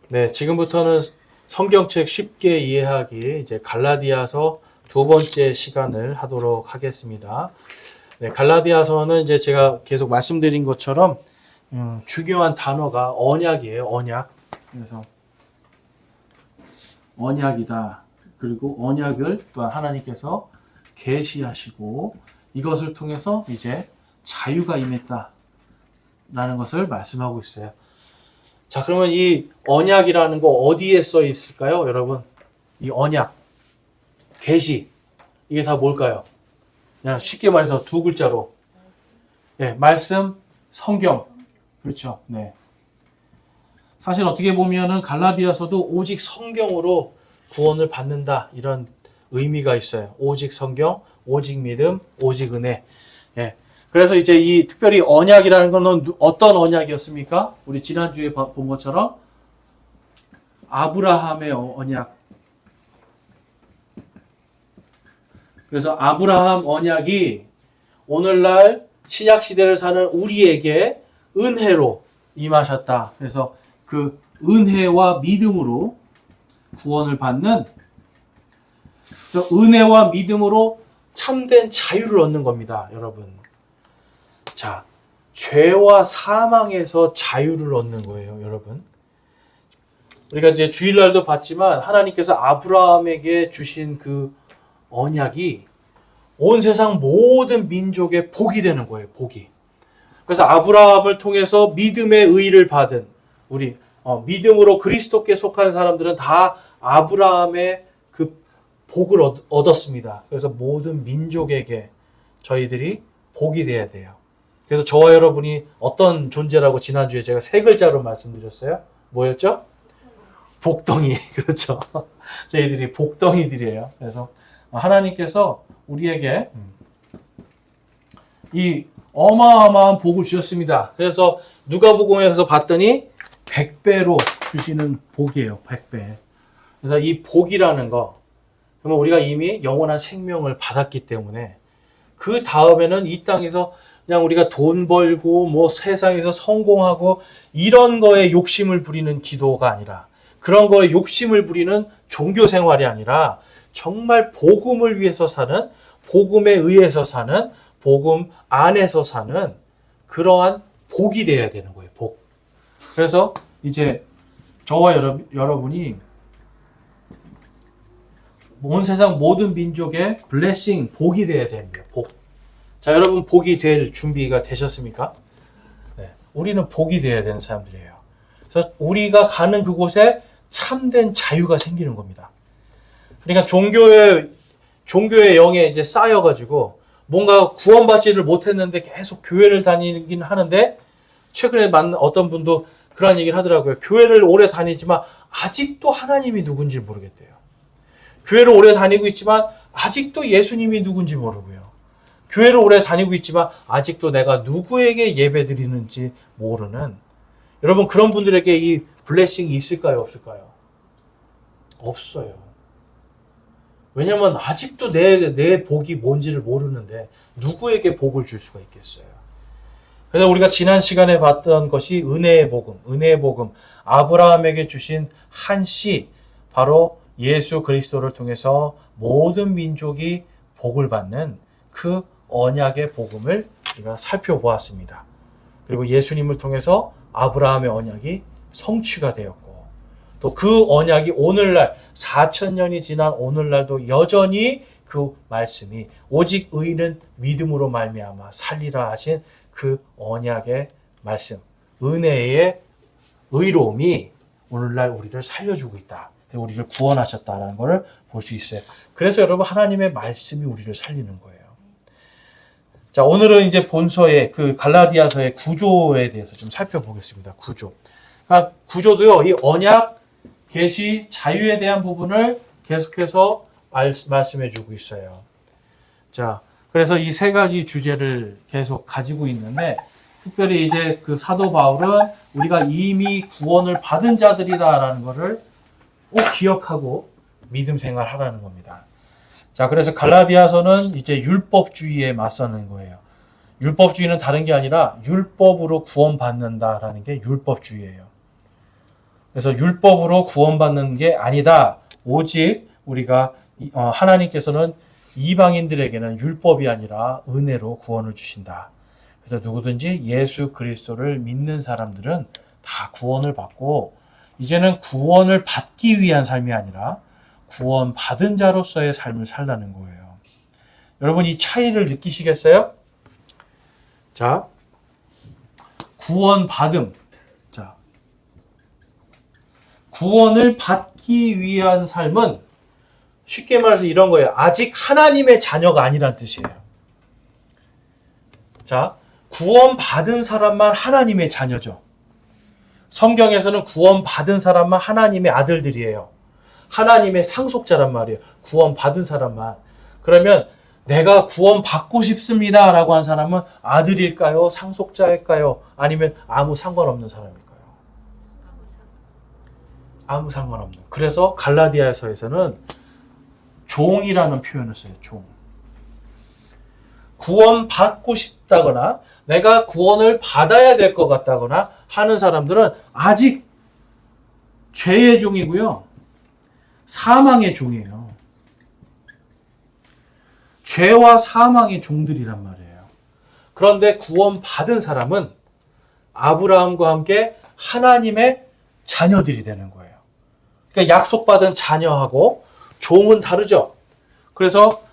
네, 지금부터는 성경책 쉽게 이해하기 이제 갈라디아서 두 번째 시간을 하도록 하겠습니다. 네, 갈라디아서는 이제 제가 계속 말씀드린 것처럼 중요한 단어가 언약이에요. 언약. 그래서 언약이다. 그리고 언약을 또한 하나님께서 계시하시고 이것을 통해서 이제 자유가 임했다라는 것을 말씀하고 있어요. 자, 그러면 이 언약이라는 거 어디에 써 있을까요, 여러분? 이 언약, 계시, 이게 다 뭘까요? 그냥 쉽게 말해서 두 글자로, 네, 말씀, 성경, 그렇죠? 네. 사실 어떻게 보면은 갈라디아서도 오직 성경으로 구원을 받는다 이런 의미가 있어요. 오직 성경, 오직 믿음, 오직 은혜. 예. 그래서 이제 이 특별히 언약이라는 것은 어떤 언약이었습니까? 우리 지난주에 본 것처럼 아브라함의 언약. 그래서 아브라함 언약이 오늘날 신약 시대를 사는 우리에게 은혜로 임하셨다. 그래서 그 은혜와 믿음으로 구원을 받는, 그래서 은혜와 믿음으로 참된 자유를 얻는 겁니다, 여러분. 자, 죄와 사망에서 자유를 얻는 거예요, 여러분. 우리가 이제 주일날도 봤지만 하나님께서 아브라함에게 주신 그 언약이 온 세상 모든 민족의 복이 되는 거예요, 복이. 그래서 아브라함을 통해서 믿음의 의를 받은 우리 믿음으로 그리스도께 속한 사람들은 다 아브라함의 그 복을 얻었습니다. 그래서 모든 민족에게 저희들이 복이 돼야 돼요. 그래서 저와 여러분이 어떤 존재라고 지난주에 제가 세 글자로 말씀드렸어요. 뭐였죠? 복덩이. 그렇죠. 저희들이 복덩이들이에요. 그래서 하나님께서 우리에게 이 어마어마한 복을 주셨습니다. 그래서 누가복음에서 봤더니 100배로 주시는 복이에요. 100배. 그래서 이 복이라는 거, 그러면 우리가 이미 영원한 생명을 받았기 때문에 그 다음에는 이 땅에서 그냥 우리가 돈 벌고 뭐 세상에서 성공하고 이런 거에 욕심을 부리는 기도가 아니라, 그런 거에 욕심을 부리는 종교 생활이 아니라 정말 복음을 위해서 사는, 복음에 의해서 사는, 복음 안에서 사는 그러한 복이 되어야 되는 거예요. 복. 그래서 이제 저와 여러분이 온 세상 모든 민족의 블레싱, 복이 되어야 됩니다. 복. 자, 여러분 복이 될 준비가 되셨습니까? 네. 우리는 복이 되어야 되는 사람들이에요. 그래서 우리가 가는 그곳에 참된 자유가 생기는 겁니다. 그러니까 종교의 영에 이제 쌓여가지고 뭔가 구원받지를 못했는데 계속 교회를 다니긴 하는데, 최근에 만난 어떤 분도 그런 얘기를 하더라고요. 교회를 오래 다니지만 아직도 하나님이 누군지 모르겠대요. 교회를 오래 다니고 있지만 아직도 예수님이 누군지 모르고요. 교회를 오래 다니고 있지만 아직도 내가 누구에게 예배 드리는지 모르는, 여러분 그런 분들에게 이 블레싱이 있을까요? 없을까요? 없어요. 왜냐면 아직도 내 복이 뭔지를 모르는데 누구에게 복을 줄 수가 있겠어요. 그래서 우리가 지난 시간에 봤던 것이 은혜의 복음, 아브라함에게 주신 한 씨, 바로 예수 그리스도를 통해서 모든 민족이 복을 받는 그 언약의 복음을 우리가 살펴보았습니다. 그리고 예수님을 통해서 아브라함의 언약이 성취가 되었고, 또 그 언약이 오늘날 4000년이 지난 오늘날도 여전히 그 말씀이 오직 의인은 믿음으로 말미암아 살리라 하신 그 언약의 말씀, 은혜의 의로움이 오늘날 우리를 살려주고 있다. 우리를 구원하셨다라는 것을 볼 수 있어요. 그래서 여러분 하나님의 말씀이 우리를 살리는 거예요. 자, 오늘은 이제 본서의 그 갈라디아서의 구조에 대해서 좀 살펴보겠습니다. 구조도요, 이 언약, 계시, 자유에 대한 부분을 계속해서 말씀해 주고 있어요. 자, 그래서 이 세 가지 주제를 계속 가지고 있는데, 특별히 이제 그 사도 바울은 우리가 이미 구원을 받은 자들이다라는 것을 꼭 기억하고 믿음 생활하라는 겁니다. 자, 그래서 갈라디아서는 이제 율법주의에 맞서는 거예요. 율법주의는 다른 게 아니라 율법으로 구원받는다라는 게 율법주의예요. 그래서 율법으로 구원받는 게 아니다. 오직 우리가 하나님께서는 이방인들에게는 율법이 아니라 은혜로 구원을 주신다. 그래서 누구든지 예수 그리스도를 믿는 사람들은 다 구원을 받고 이제는 구원을 받기 위한 삶이 아니라 구원받은 자로서의 삶을 살라는 거예요. 여러분 이 차이를 느끼시겠어요? 자, 구원받음. 자, 구원을 받기 위한 삶은 쉽게 말해서 이런 거예요. 아직 하나님의 자녀가 아니란 뜻이에요. 자, 구원받은 사람만 하나님의 자녀죠. 성경에서는 구원받은 사람만 하나님의 아들들이에요. 하나님의 상속자란 말이에요. 구원받은 사람만. 그러면 내가 구원받고 싶습니다 라고 한 사람은 아들일까요? 상속자일까요? 아니면 아무 상관없는 사람일까요? 아무 상관없는. 그래서 갈라디아서에서는 종이라는 표현을 써요. 종. 구원받고 싶다거나 내가 구원을 받아야 될 것 같다거나 하는 사람들은 아직 죄의 종이고요. 사망의 종이에요. 죄와 사망의 종들이란 말이에요. 그런데 구원받은 사람은 아브라함과 함께 하나님의 자녀들이 되는 거예요. 그러니까 약속받은 자녀하고 종은 다르죠. 그래서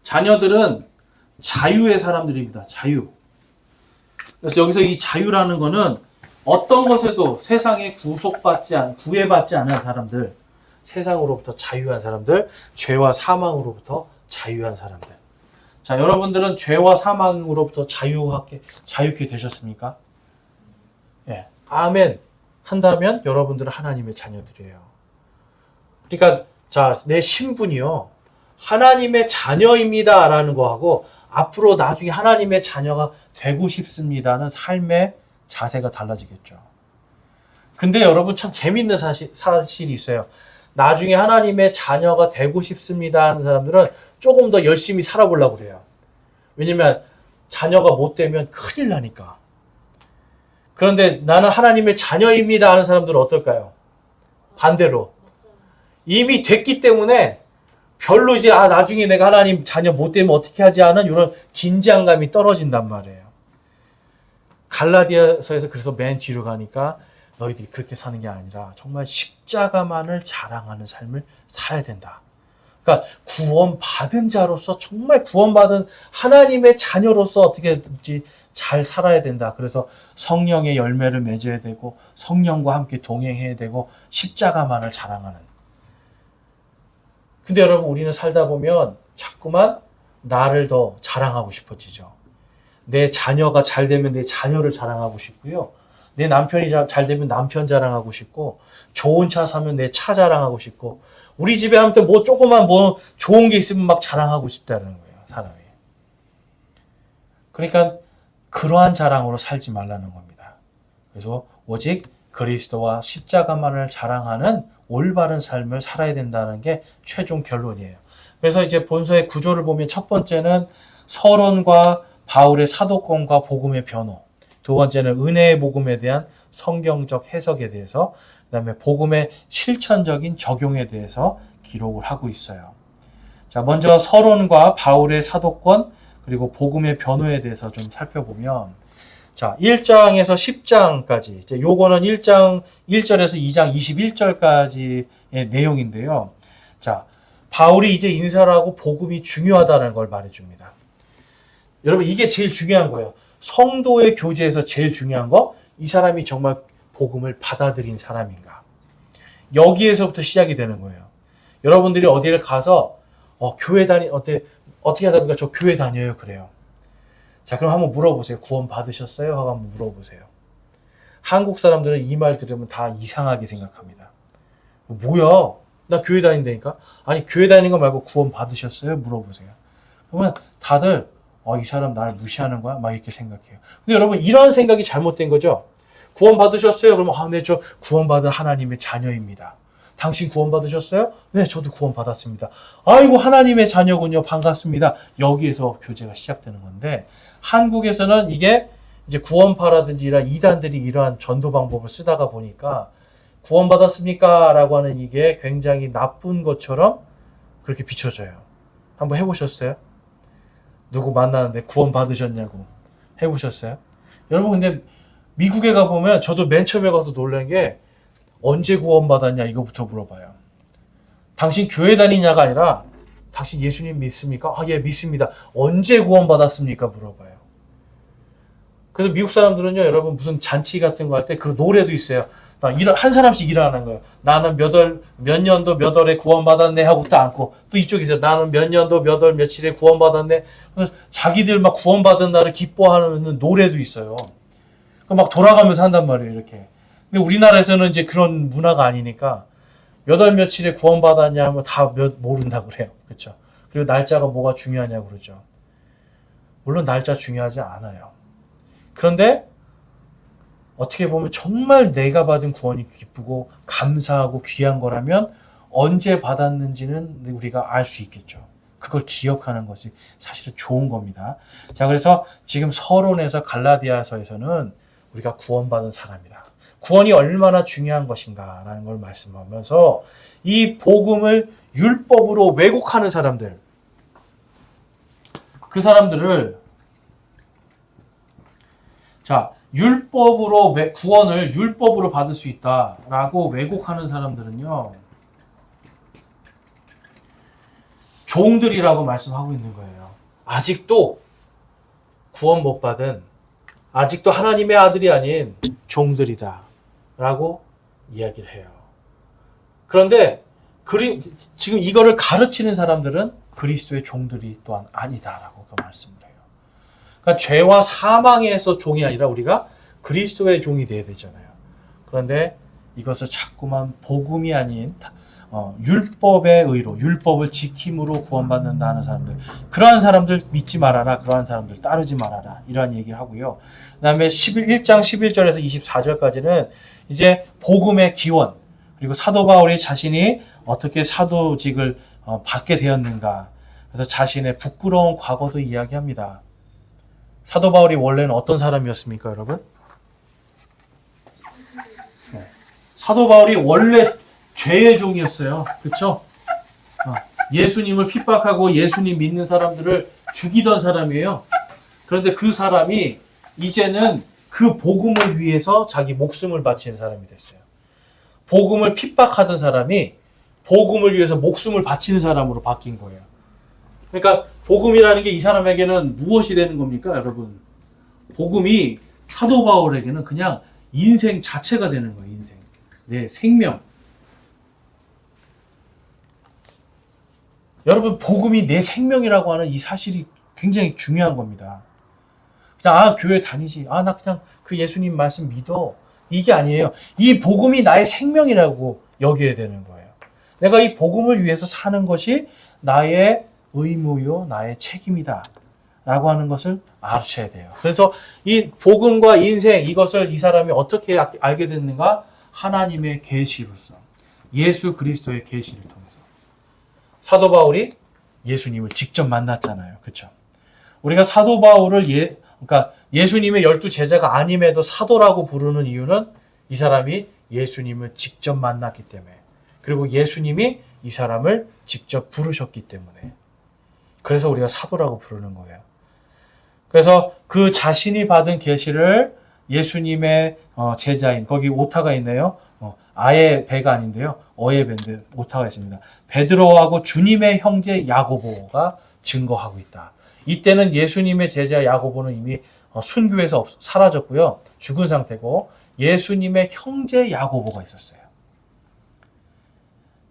자녀들은 자유의 사람들입니다. 자유. 그래서 여기서 이 자유라는 거는 어떤 것에도 세상에 구애받지 않은 사람들, 세상으로부터 자유한 사람들, 죄와 사망으로부터 자유한 사람들. 자, 여러분들은 죄와 사망으로부터 자유케 되셨습니까? 예. 아멘. 한다면 여러분들은 하나님의 자녀들이에요. 그러니까 자, 내 신분이요. 하나님의 자녀입니다 라는 거하고 앞으로 나중에 하나님의 자녀가 되고 싶습니다는 삶의 자세가 달라지겠죠. 근데 여러분 참 재밌는 사실이 있어요. 나중에 하나님의 자녀가 되고 싶습니다 하는 사람들은 조금 더 열심히 살아보려고 그래요. 왜냐면 자녀가 못 되면 큰일 나니까. 그런데 나는 하나님의 자녀입니다 하는 사람들은 어떨까요? 반대로. 이미 됐기 때문에 별로 이제 나중에 내가 하나님 자녀 못 되면 어떻게 하지 하는 이런 긴장감이 떨어진단 말이에요. 갈라디아서에서 그래서 맨 뒤로 가니까 너희들이 그렇게 사는 게 아니라 정말 십자가만을 자랑하는 삶을 살아야 된다. 그러니까 구원받은 자로서 정말 구원받은 하나님의 자녀로서 어떻게든지 잘 살아야 된다. 그래서 성령의 열매를 맺어야 되고 성령과 함께 동행해야 되고 십자가만을 자랑하는. 근데 여러분 우리는 살다 보면 자꾸만 나를 더 자랑하고 싶어지죠. 내 자녀가 잘 되면 내 자녀를 자랑하고 싶고요. 내 남편이 잘 되면 남편 자랑하고 싶고 좋은 차 사면 내 차 자랑하고 싶고 우리 집에 아무튼 조그만 좋은 게 있으면 막 자랑하고 싶다는 거예요. 사람이. 그러니까 그러한 자랑으로 살지 말라는 겁니다. 그래서 오직 그리스도와 십자가만을 자랑하는 올바른 삶을 살아야 된다는 게 최종 결론이에요. 그래서 이제 본서의 구조를 보면 첫 번째는 서론과 바울의 사도권과 복음의 변호, 두 번째는 은혜의 복음에 대한 성경적 해석에 대해서, 그다음에 복음의 실천적인 적용에 대해서 기록을 하고 있어요. 자, 먼저 서론과 바울의 사도권 그리고 복음의 변호에 대해서 좀 살펴보면, 자, 1장에서 10장까지, 이제 요거는 1장 1절에서 2장 21절까지의 내용인데요. 자, 바울이 이제 인사를 하고 복음이 중요하다는 걸 말해줍니다. 여러분, 이게 제일 중요한 거예요. 성도의 교제에서 제일 중요한 거, 이 사람이 정말 복음을 받아들인 사람인가. 여기에서부터 시작이 되는 거예요. 여러분들이 어디를 가서, 교회 어떻게 하다 보니까 저 교회 다녀요. 그래요. 자, 그럼 한번 물어보세요. 구원 받으셨어요? 하고 한번 물어보세요. 한국 사람들은 이 말 들으면 다 이상하게 생각합니다. 뭐야? 나 교회 다닌다니까? 아니, 교회 다니는 거 말고 구원 받으셨어요? 물어보세요. 그러면 다들, 이 사람 나를 무시하는 거야? 막 이렇게 생각해요. 근데 여러분, 이런 생각이 잘못된 거죠? 구원 받으셨어요? 그러면, 네, 저 구원받은 하나님의 자녀입니다. 당신 구원 받으셨어요? 네, 저도 구원 받았습니다. 아이고, 하나님의 자녀군요. 반갑습니다. 여기에서 교제가 시작되는 건데, 한국에서는 이게 이제 구원파라든지 이런 이단들이 이러한 전도 방법을 쓰다가 보니까 구원받았습니까? 라고 하는 이게 굉장히 나쁜 것처럼 그렇게 비춰져요. 한번 해보셨어요? 누구 만나는데 구원받으셨냐고 해보셨어요? 여러분 근데 미국에 가보면 저도 맨 처음에 가서 놀란 게 언제 구원받았냐 이거부터 물어봐요. 당신 교회 다니냐가 아니라 당신 예수님 믿습니까? 아, 예, 믿습니다. 언제 구원받았습니까? 물어봐요. 그래서 미국 사람들은요, 여러분 무슨 잔치 같은 거 할 때 그 노래도 있어요. 한 사람씩 일어나는 거예요. 나는 몇 년도 몇 월에 구원받았네 하고 또 앉고, 또 이쪽에 있어요. 나는 몇 년도 몇 월 며칠에 구원받았네. 그래서 자기들 막 구원받은 날을 기뻐하는 노래도 있어요. 막 돌아가면서 한단 말이에요, 이렇게. 근데 우리나라에서는 이제 그런 문화가 아니니까 몇 월 며칠에 구원받았냐 하면 다 모른다고 그래요. 그렇죠? 그리고 날짜가 뭐가 중요하냐고 그러죠. 물론 날짜 중요하지 않아요. 그런데 어떻게 보면 정말 내가 받은 구원이 기쁘고 감사하고 귀한 거라면 언제 받았는지는 우리가 알 수 있겠죠. 그걸 기억하는 것이 사실은 좋은 겁니다. 자, 그래서 지금 서론에서 갈라디아서에서는 우리가 구원받은 사람이다. 구원이 얼마나 중요한 것인가라는 걸 말씀하면서 이 복음을 율법으로 왜곡하는 사람들, 그 사람들을 자, 율법으로 구원을 율법으로 받을 수 있다라고 왜곡하는 사람들은요. 종들이라고 말씀하고 있는 거예요. 아직도 구원 못 받은 아직도 하나님의 아들이 아닌 종들이다 라고 이야기를 해요. 그런데 지금 이거를 가르치는 사람들은 그리스도의 종들이 또한 아니다라고 그 말씀을 해요. 그러니까 죄와 사망에서 종이 아니라 우리가 그리스도의 종이 되어야 되잖아요. 그런데 이것을 자꾸만 복음이 아닌 율법의 의로, 율법을 지킴으로 구원받는다는 사람들, 그러한 사람들 믿지 말아라, 그러한 사람들 따르지 말아라, 이러한 얘기를 하고요. 그 다음에 1장 11절에서 24절까지는 이제 복음의 기원, 그리고 사도 바울이 자신이 어떻게 사도직을 받게 되었는가, 그래서 자신의 부끄러운 과거도 이야기합니다. 사도 바울이 원래는 어떤 사람이었습니까, 여러분? 네. 사도 바울이 원래 죄의 종이었어요. 그렇죠? 예수님을 핍박하고 예수님 믿는 사람들을 죽이던 사람이에요. 그런데 그 사람이 이제는 그 복음을 위해서 자기 목숨을 바치는 사람이 됐어요. 복음을 핍박하던 사람이 복음을 위해서 목숨을 바치는 사람으로 바뀐 거예요. 그러니까 복음이라는 게 이 사람에게는 무엇이 되는 겁니까, 여러분? 복음이 사도 바울에게는 그냥 인생 자체가 되는 거예요, 인생. 내 생명. 여러분, 복음이 내 생명이라고 하는 이 사실이 굉장히 중요한 겁니다. 그냥, 교회 다니지. 나 그냥 그 예수님 말씀 믿어. 이게 아니에요. 이 복음이 나의 생명이라고 여겨야 되는 거예요. 내가 이 복음을 위해서 사는 것이 나의 의무요, 나의 책임이다. 라고 하는 것을 알아채야 돼요. 그래서 이 복음과 인생, 이것을 이 사람이 어떻게 알게 됐는가? 하나님의 계시로서. 예수 그리스도의 계시를 통해서. 사도 바울이 예수님을 직접 만났잖아요. 그렇죠? 우리가 사도 바울을 그러니까 예수님의 12 제자가 아님에도 사도라고 부르는 이유는 이 사람이 예수님을 직접 만났기 때문에, 그리고 예수님이 이 사람을 직접 부르셨기 때문에, 그래서 우리가 사도라고 부르는 거예요. 그래서 그 자신이 받은 계시를 예수님의 제자인, 거기 오타가 있네요. 아예 배가 아닌데요. 어의 배인데 오타가 있습니다. 베드로하고 주님의 형제 야고보가 증거하고 있다. 이때는 예수님의 제자 야고보는 이미 순교해서 사라졌고요. 죽은 상태고 예수님의 형제 야고보가 있었어요.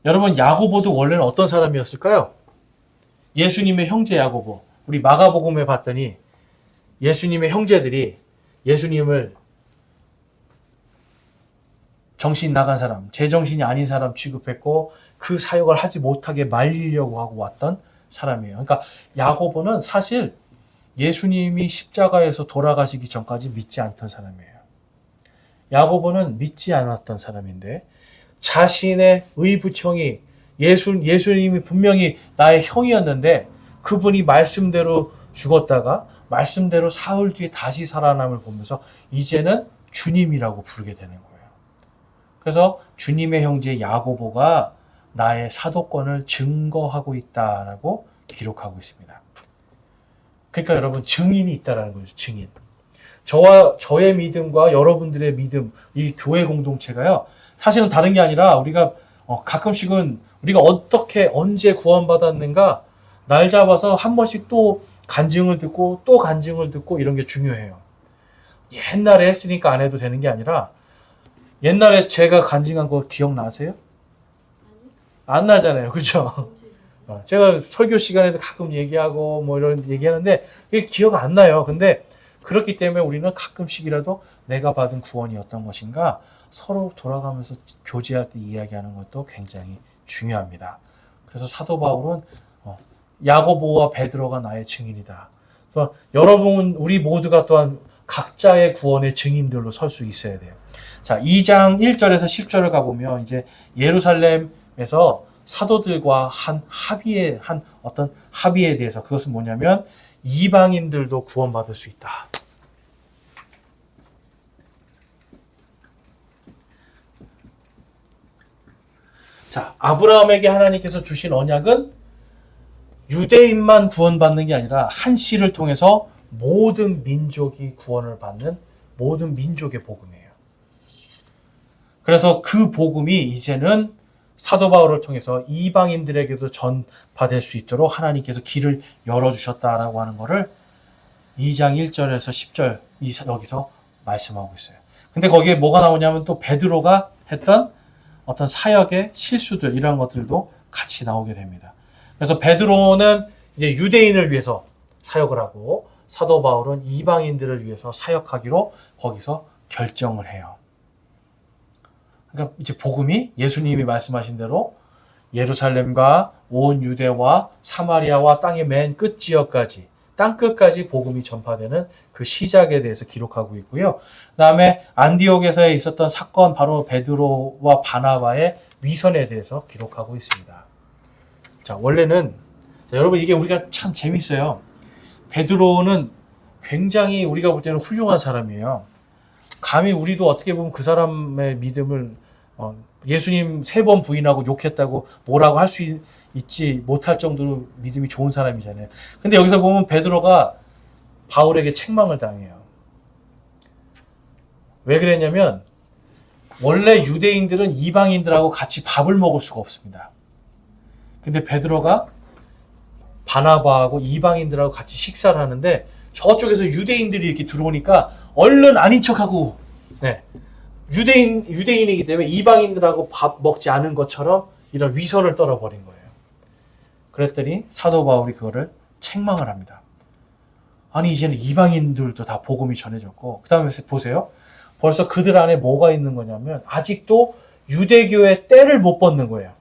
여러분, 야고보도 원래는 어떤 사람이었을까요? 예수님의 형제 야고보. 우리 마가복음에 봤더니 예수님의 형제들이 예수님을 정신 나간 사람, 제정신이 아닌 사람 취급했고 그 사역을 하지 못하게 말리려고 하고 왔던 사람이에요. 그러니까 야고보는 사실 예수님이 십자가에서 돌아가시기 전까지 믿지 않던 사람이에요. 야고보는 믿지 않았던 사람인데 자신의 의붓형이 예수님이 분명히 나의 형이었는데 그분이 말씀대로 죽었다가 말씀대로 사흘 뒤에 다시 살아남을 보면서 이제는 주님이라고 부르게 되는 거예요. 그래서 주님의 형제 야고보가 나의 사도권을 증거하고 있다라고 기록하고 있습니다. 그러니까 여러분 증인이 있다라는 거죠. 증인. 저의 믿음과 여러분들의 믿음, 이 교회 공동체가요. 사실은 다른 게 아니라 우리가 가끔씩은 우리가 어떻게 언제 구원받았는가 날 잡아서 한 번씩 또 간증을 듣고 또 간증을 듣고 이런 게 중요해요. 옛날에 했으니까 안 해도 되는 게 아니라 옛날에 제가 간증한 거 기억나세요? 안 나잖아요. 그렇죠? 제가 설교 시간에도 가끔 얘기하고 뭐 이런 얘기하는데 그게 기억 안 나요. 근데 그렇기 때문에 우리는 가끔씩이라도 내가 받은 구원이 어떤 것인가 서로 돌아가면서 교제할 때 이야기하는 것도 굉장히 중요합니다. 그래서 사도 바울은 야고보와 베드로가 나의 증인이다. 그래서 여러분 우리 모두가 또한 각자의 구원의 증인들로 설 수 있어야 돼요. 자, 2장 1절에서 10절을 가보면 이제 예루살렘에서 사도들과 한 어떤 합의에 대해서 그것은 뭐냐면 이방인들도 구원받을 수 있다. 자, 아브라함에게 하나님께서 주신 언약은 유대인만 구원받는 게 아니라 한 씨를 통해서 모든 민족이 구원을 받는 모든 민족의 복음이에요. 그래서 그 복음이 이제는 사도 바울을 통해서 이방인들에게도 전파될 수 있도록 하나님께서 길을 열어주셨다라고 하는 것을 2장 1절에서 10절 여기서 말씀하고 있어요. 근데 거기에 뭐가 나오냐면 또 베드로가 했던 어떤 사역의 실수들 이런 것들도 같이 나오게 됩니다. 그래서 베드로는 이제 유대인을 위해서 사역을 하고 사도 바울은 이방인들을 위해서 사역하기로 거기서 결정을 해요. 그러니까 이제 복음이 예수님이 말씀하신 대로 예루살렘과 온 유대와 사마리아와 땅의 맨 끝 지역까지 땅 끝까지 복음이 전파되는 그 시작에 대해서 기록하고 있고요. 그다음에 안디옥에서 있었던 사건 바로 베드로와 바나바의 위선에 대해서 기록하고 있습니다. 자, 원래는 여러분 이게 우리가 참 재밌어요. 베드로는 굉장히 우리가 볼 때는 훌륭한 사람이에요. 감히 우리도 어떻게 보면 그 사람의 믿음을 예수님 3번 부인하고 욕했다고 뭐라고 할 수 있지 못할 정도로 믿음이 좋은 사람이잖아요. 근데 여기서 보면 베드로가 바울에게 책망을 당해요. 왜 그랬냐면 원래 유대인들은 이방인들하고 같이 밥을 먹을 수가 없습니다. 근데 베드로가 바나바하고 이방인들하고 같이 식사를 하는데 저쪽에서 유대인들이 이렇게 들어오니까 얼른 아닌 척하고 유대인이기 때문에 이방인들하고 밥 먹지 않은 것처럼 이런 위선을 떨어버린 거예요. 그랬더니 사도 바울이 그거를 책망을 합니다. 아니 이제는 이방인들도 다 복음이 전해졌고 그 다음에 보세요. 벌써 그들 안에 뭐가 있는 거냐면 아직도 유대교의 때를 못 벗는 거예요.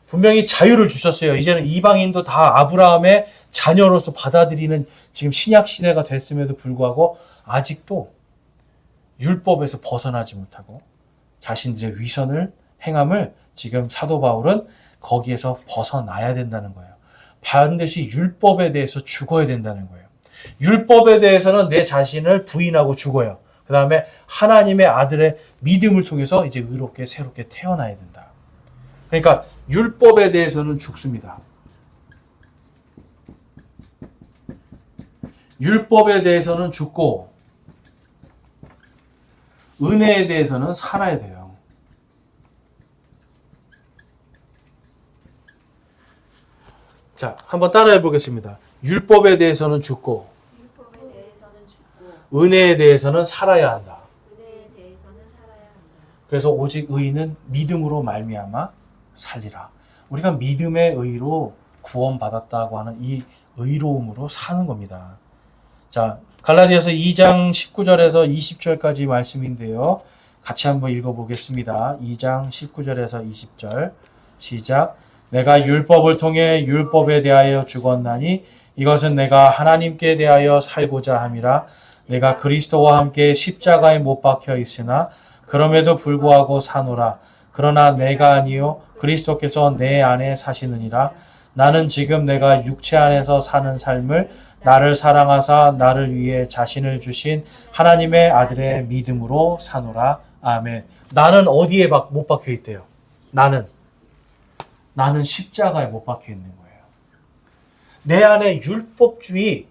분명히 자유를 주셨어요. 이제는 이방인도 다 아브라함의 자녀로서 받아들이는 지금 신약 시대가 됐음에도 불구하고 아직도 율법에서 벗어나지 못하고 자신들의 위선을 행함을 지금 사도 바울은 거기에서 벗어나야 된다는 거예요. 반드시 율법에 대해서 죽어야 된다는 거예요. 율법에 대해서는 내 자신을 부인하고 죽어요. 그 다음에 하나님의 아들의 믿음을 통해서 이제 의롭게 새롭게 태어나야 된다. 그러니까 율법에 대해서는 죽습니다. 율법에 대해서는 죽고 은혜에 대해서는 살아야 돼요. 자, 한번 따라해 보겠습니다. 율법에 대해서는 죽고 은혜에 대해서는 살아야 한다. 그래서 오직 의인은 믿음으로 말미암아 살리라. 우리가 믿음의 의로 구원받았다고 하는 이 의로움으로 사는 겁니다. 자, 갈라디아서 2장 19절에서 20절까지 말씀인데요. 같이 한번 읽어보겠습니다. 2장 19절에서 20절 시작. 내가 율법을 통해 율법에 대하여 죽었나니 이것은 내가 하나님께 대하여 살고자 함이라. 내가 그리스도와 함께 십자가에 못 박혀 있으나 그럼에도 불구하고 사노라. 그러나 내가 아니요 그리스도께서 내 안에 사시느니라. 나는 지금 내가 육체 안에서 사는 삶을 나를 사랑하사 나를 위해 자신을 주신 하나님의 아들의 믿음으로 사노라. 아멘. 나는 어디에 못 박혀 있대요? 나는 십자가에 못 박혀 있는 거예요. 내 안에 율법주의,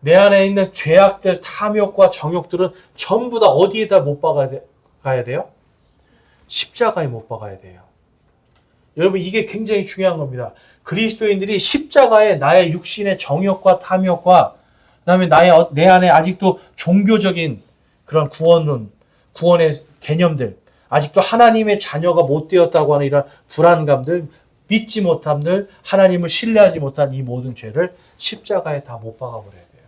내 안에 있는 죄악들, 탐욕과 정욕들은 전부 다 어디에다 못 박아야 돼요? 십자가에 못 박아야 돼요. 여러분, 이게 굉장히 중요한 겁니다. 그리스도인들이 십자가에 나의 육신의 정욕과 탐욕과 그다음에 내 안에 아직도 종교적인 그런 구원론, 구원의 개념들, 아직도 하나님의 자녀가 못 되었다고 하는 이런 불안감들, 믿지 못함들, 하나님을 신뢰하지 못한 이 모든 죄를 십자가에 다 못 박아버려야 돼요.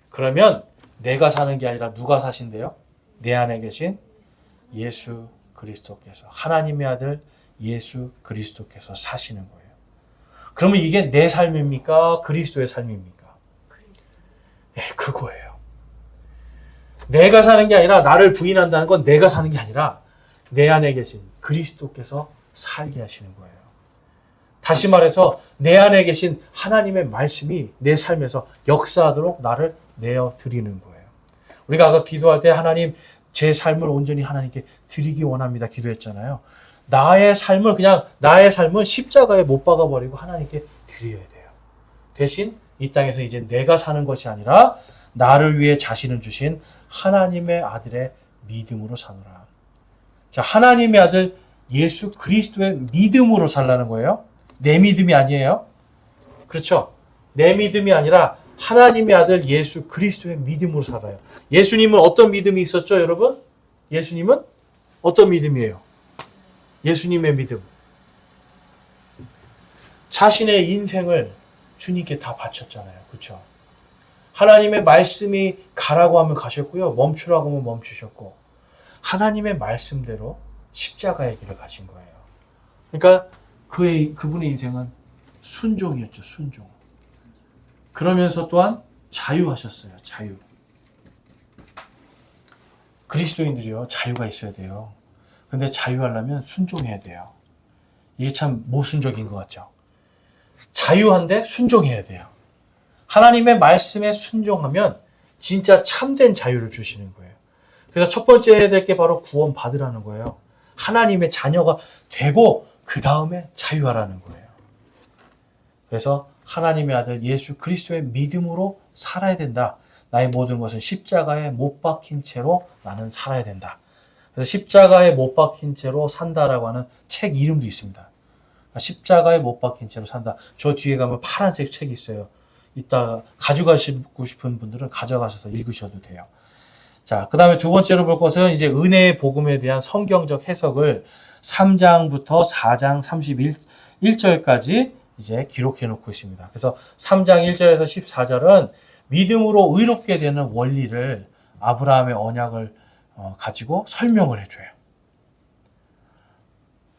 그러면 내가 사는 게 아니라 누가 사신대요? 내 안에 계신 예수 그리스도께서, 하나님의 아들 예수 그리스도께서 사시는 거예요. 그러면 이게 내 삶입니까? 그리스도의 삶입니까? 네, 그거예요. 내가 사는 게 아니라, 나를 부인한다는 건 내가 사는 게 아니라 내 안에 계신 그리스도께서 살게 하시는 거예요. 다시 말해서 내 안에 계신 하나님의 말씀이 내 삶에서 역사하도록 나를 내어 드리는 거예요. 우리가 아까 기도할 때 하나님, 제 삶을 온전히 하나님께 드리기 원합니다 기도했잖아요. 나의 삶은 십자가에 못 박아버리고 하나님께 드려야 돼요. 대신 이 땅에서 이제 내가 사는 것이 아니라 나를 위해 자신을 주신 하나님의 아들의 믿음으로 사노라. 자, 하나님의 아들 예수 그리스도의 믿음으로 살라는 거예요. 내 믿음이 아니에요. 그렇죠? 내 믿음이 아니라 하나님의 아들 예수 그리스도의 믿음으로 살아요. 예수님은 어떤 믿음이 있었죠, 여러분? 예수님은 어떤 믿음이에요? 예수님의 믿음. 자신의 인생을 주님께 다 바쳤잖아요. 그렇죠? 하나님의 말씀이 가라고 하면 가셨고요. 멈추라고 하면 멈추셨고, 하나님의 말씀대로 십자가의 길을 가신 거예요. 그러니까 그분의 인생은 순종이었죠. 순종. 그러면서 또한 자유하셨어요. 자유. 그리스도인들이요, 자유가 있어야 돼요. 근데 자유하려면 순종해야 돼요. 이게 참 모순적인 것 같죠? 자유한데 순종해야 돼요. 하나님의 말씀에 순종하면 진짜 참된 자유를 주시는 거예요. 그래서 첫 번째 해야 될 게 바로 구원 받으라는 거예요. 하나님의 자녀가 되고 그 다음에 자유하라는 거예요. 그래서 하나님의 아들 예수 그리스도의 믿음으로 살아야 된다. 나의 모든 것은 십자가에 못 박힌 채로 나는 살아야 된다. 그래서 십자가에 못 박힌 채로 산다라고 하는 책 이름도 있습니다. 십자가에 못 박힌 채로 산다. 저 뒤에 가면 파란색 책이 있어요. 이따 가져가시고 싶은 분들은 가져가셔서 읽으셔도 돼요. 자, 그 다음에 두 번째로 볼 것은 이제 은혜의 복음에 대한 성경적 해석을 3장부터 4장 31절까지 이제 기록해 놓고 있습니다. 그래서 3장 1절에서 14절은 믿음으로 의롭게 되는 원리를 아브라함의 언약을 가지고 설명을 해줘요.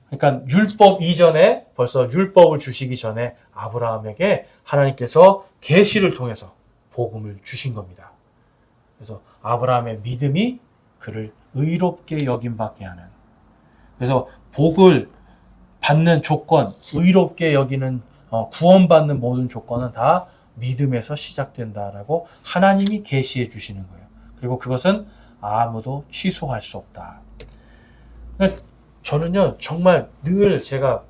그러니까 율법 이전에, 벌써 율법을 주시기 전에 아브라함에게 하나님께서 계시를 통해서 복음을 주신 겁니다. 그래서 아브라함의 믿음이 그를 의롭게 여김받게 하는, 그래서 복을 받는 조건, 의롭게 여기는, 구원받는 모든 조건은 다 믿음에서 시작된다라고 하나님이 계시해 주시는 거예요. 그리고 그것은 아무도 취소할 수 없다. 저는요, 정말 늘 제가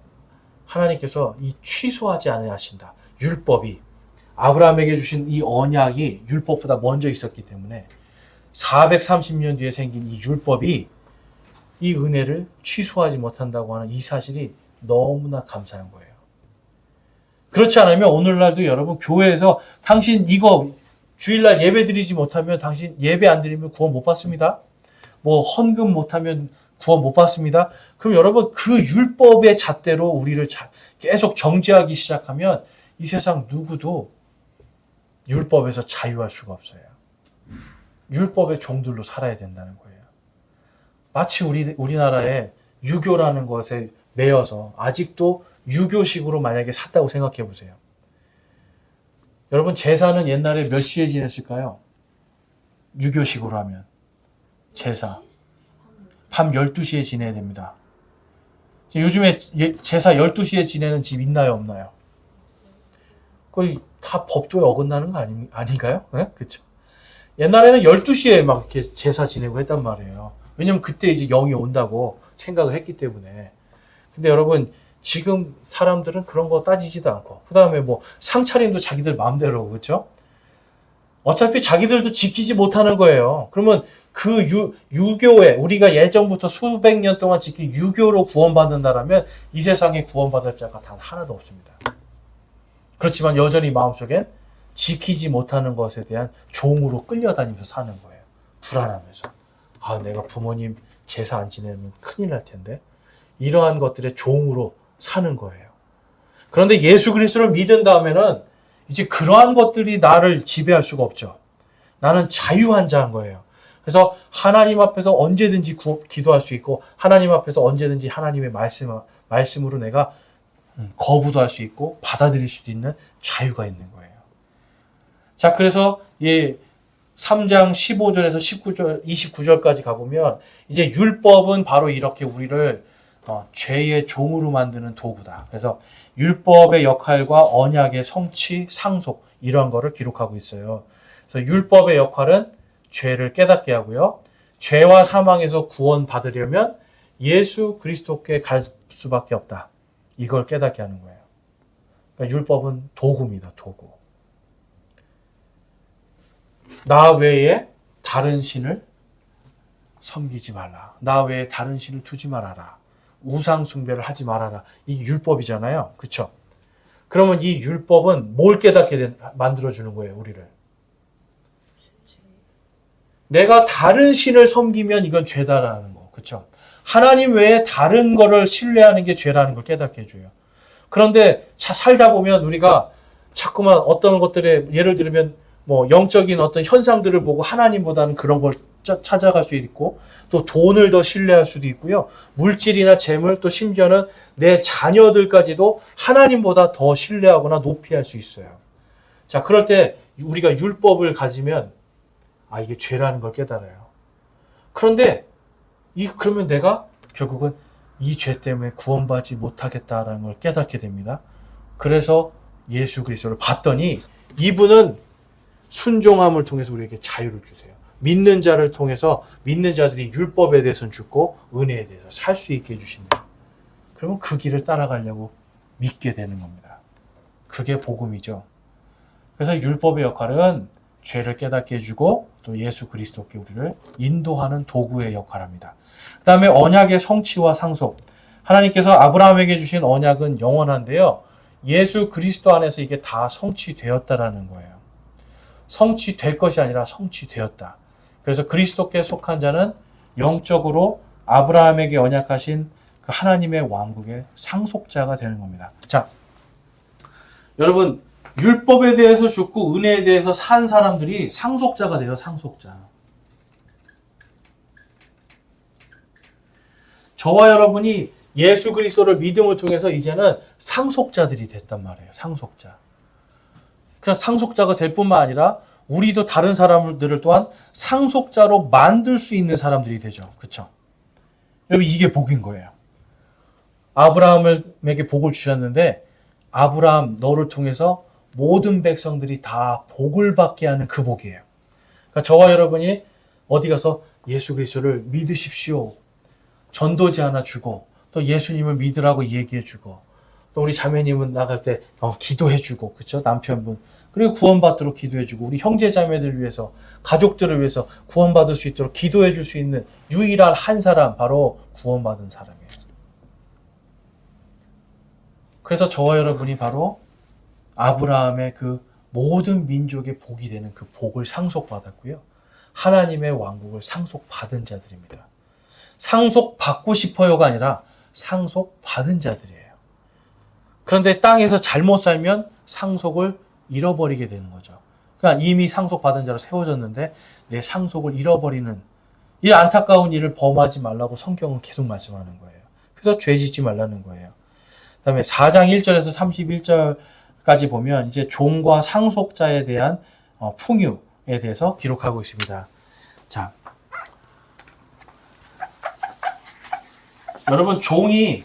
하나님께서 이 취소하지 않으신다. 율법이, 아브라함에게 주신 이 언약이 율법보다 먼저 있었기 때문에 430년 뒤에 생긴 이 율법이 이 은혜를 취소하지 못한다고 하는 이 사실이 너무나 감사한 거예요. 그렇지 않으면 오늘날도 여러분 교회에서 당신 이거 주일날 예배 드리지 못하면 당신 예배 안 드리면 구원 못 받습니다. 뭐 헌금 못하면 구원 못 받습니다. 그럼 여러분 그 율법의 잣대로 우리를 계속 정죄하기 시작하면 이 세상 누구도 율법에서 자유할 수가 없어요. 율법의 종들로 살아야 된다는 거예요. 마치 우리나라에 유교라는 것에 매여서 아직도 유교식으로 만약에 샀다고 생각해 보세요. 여러분 제사는 옛날에 몇 시에 지냈을까요? 유교식으로 하면 제사 밤 12시에 지내야 됩니다. 요즘에 제사 12시에 지내는 집 있나요, 없나요? 거의 다 법도에 어긋나는 거 아닌가요? 네? 그쵸? 옛날에는 12시에 막 이렇게 제사 지내고 했단 말이에요. 왜냐면 그때 이제 영이 온다고 생각을 했기 때문에. 근데 여러분, 지금 사람들은 그런 거 따지지도 않고, 그 다음에 뭐 상차림도 자기들 마음대로, 그렇죠? 어차피 자기들도 지키지 못하는 거예요. 그러면 그 유교에 우리가 예전부터 수백 년 동안 지킨 유교로 구원받는다라면 이 세상에 구원받을 자가 단 하나도 없습니다. 그렇지만 여전히 마음속엔 지키지 못하는 것에 대한 종으로 끌려다니면서 사는 거예요. 불안하면서. 아, 내가 부모님 제사 안 지내면 큰일 날 텐데. 이러한 것들의 종으로 사는 거예요. 그런데 예수 그리스도를 믿은 다음에는 이제 그러한 것들이 나를 지배할 수가 없죠. 나는 자유한 자인 거예요. 그래서 하나님 앞에서 언제든지 기도할 수 있고 하나님 앞에서 언제든지 하나님의 말씀으로 내가 거부도 할 수 있고 받아들일 수도 있는 자유가 있는 거예요. 자, 그래서 이 3장 15절에서 29절까지 가보면 이제 율법은 바로 이렇게 우리를 죄의 종으로 만드는 도구다. 그래서 율법의 역할과 언약의 성취, 상속 이러한 거를 기록하고 있어요. 그래서 율법의 역할은 죄를 깨닫게 하고요. 죄와 사망에서 구원받으려면 예수 그리스도께 갈 수밖에 없다. 이걸 깨닫게 하는 거예요. 그러니까 율법은 도구입니다. 도구. 나 외에 다른 신을 섬기지 말라. 나 외에 다른 신을 두지 말아라. 우상 숭배를 하지 말아라. 이게 율법이잖아요. 그렇죠? 그러면 이 율법은 뭘 깨닫게 만들어주는 거예요. 우리를. 내가 다른 신을 섬기면 이건 죄다라는 거. 그렇죠? 하나님 외에 다른 거를 신뢰하는 게 죄라는 걸 깨닫게 해줘요. 그런데 살다 보면 우리가 자꾸만 어떤 것들에 예를 들면 뭐 영적인 어떤 현상들을 보고 하나님보다는 그런 걸 찾아갈 수 있고 또 돈을 더 신뢰할 수도 있고요. 물질이나 재물 또 심지어는 내 자녀들까지도 하나님보다 더 신뢰하거나 높이 할 수 있어요. 자, 그럴 때 우리가 율법을 가지면 아, 이게 죄라는 걸 깨달아요. 그런데 그러면 내가 결국은 이 죄 때문에 구원받지 못하겠다라는 걸 깨닫게 됩니다. 그래서 예수 그리스도를 봤더니 이분은 순종함을 통해서 우리에게 자유를 주세요. 믿는 자를 통해서 믿는 자들이 율법에 대해서는 죽고 은혜에 대해서 살 수 있게 해주신다. 그러면 그 길을 따라가려고 믿게 되는 겁니다. 그게 복음이죠. 그래서 율법의 역할은 죄를 깨닫게 해주고 또 예수 그리스도께 우리를 인도하는 도구의 역할을 합니다. 그 다음에 언약의 성취와 상속. 하나님께서 아브라함에게 주신 언약은 영원한데요. 예수 그리스도 안에서 이게 다 성취되었다라는 거예요. 성취될 것이 아니라 성취되었다. 그래서 그리스도께 속한 자는 영적으로 아브라함에게 언약하신 그 하나님의 왕국의 상속자가 되는 겁니다. 자, 여러분 율법에 대해서 죽고 은혜에 대해서 산 사람들이 상속자가 돼요. 상속자. 저와 여러분이 예수 그리스도를 믿음을 통해서 이제는 상속자들이 됐단 말이에요. 상속자. 그래서 상속자가 될 뿐만 아니라 우리도 다른 사람들을 또한 상속자로 만들 수 있는 사람들이 되죠. 그렇죠? 여러분 이게 복인 거예요. 아브라함에게 복을 주셨는데 아브라함 너를 통해서 모든 백성들이 다 복을 받게 하는 그 복이에요. 그러니까 저와 여러분이 어디 가서 예수 그리스도를 믿으십시오. 전도지 하나 주고 또 예수님을 믿으라고 얘기해 주고 또 우리 자매님은 나갈 때 기도해 주고 그렇죠? 남편분 그리고 구원받도록 기도해 주고 우리 형제 자매들 위해서 가족들을 위해서 구원받을 수 있도록 기도해 줄 수 있는 유일한 한 사람 바로 구원받은 사람이에요. 그래서 저와 여러분이 바로 아브라함의 그 모든 민족의 복이 되는 그 복을 상속받았고요. 하나님의 왕국을 상속받은 자들입니다. 상속받고 싶어요가 아니라 상속받은 자들이에요. 그런데 땅에서 잘못 살면 상속을 잃어버리게 되는 거죠. 그러니까 이미 상속받은 자로 세워졌는데 내 상속을 잃어버리는 이 안타까운 일을 범하지 말라고 성경은 계속 말씀하는 거예요. 그래서 죄 짓지 말라는 거예요. 그 다음에 4장 1절에서 31절까지 보면 이제 종과 상속자에 대한 풍요에 대해서 기록하고 있습니다. 자, 여러분 종이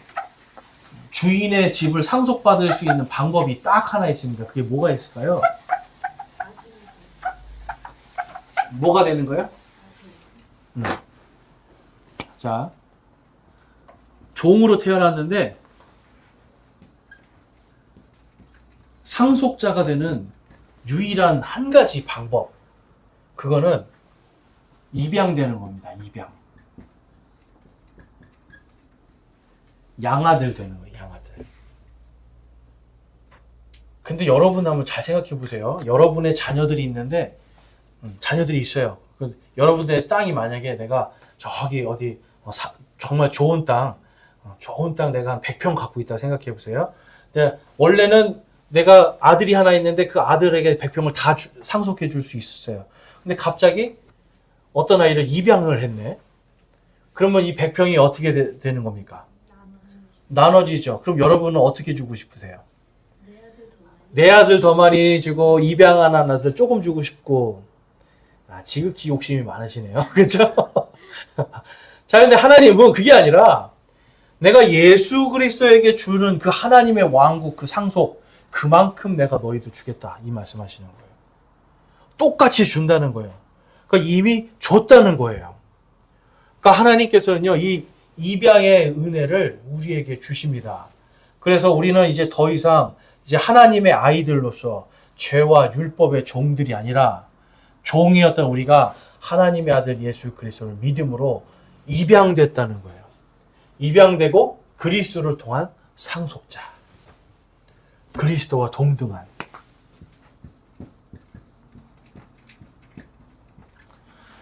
주인의 집을 상속받을 수 있는 방법이 딱 하나 있습니다. 그게 뭐가 있을까요? 뭐가 되는 거예요? 자, 종으로 태어났는데 상속자가 되는 유일한 한 가지 방법, 그거는 입양되는 겁니다. 입양. 양아들 되는 거예요. 양아들. 근데 여러분 한번 잘 생각해 보세요. 여러분의 자녀들이 있는데 자녀들이 있어요. 여러분들의 땅이 만약에 내가 저기 어디 정말 좋은 땅 내가 한 100평 갖고 있다고 생각해 보세요. 원래는 내가 아들이 하나 있는데 그 아들에게 100평을 다 상속해 줄 수 있었어요. 근데 갑자기 어떤 아이를 입양을 했네. 그러면 이 100평이 어떻게 되는 겁니까? 나눠지죠. 그럼 여러분은 어떻게 주고 싶으세요? 내 아들 더 많이 주고 입양한 아들 조금 주고 싶고. 지극히 욕심이 많으시네요. 그렇죠? 자, 근데 하나님은 그게 아니라 내가 예수 그리스도에게 주는 그 하나님의 왕국, 그 상속, 그만큼 내가 너희도 주겠다. 이 말씀하시는 거예요. 똑같이 준다는 거예요. 그러니까 이미 줬다는 거예요. 그러니까 하나님께서는요, 이 입양의 은혜를 우리에게 주십니다. 그래서 우리는 이제 더 이상 이제 하나님의 아이들로서 죄와 율법의 종들이 아니라 종이었던 우리가 하나님의 아들 예수 그리스도를 믿음으로 입양됐다는 거예요. 입양되고 그리스도를 통한 상속자. 그리스도와 동등한.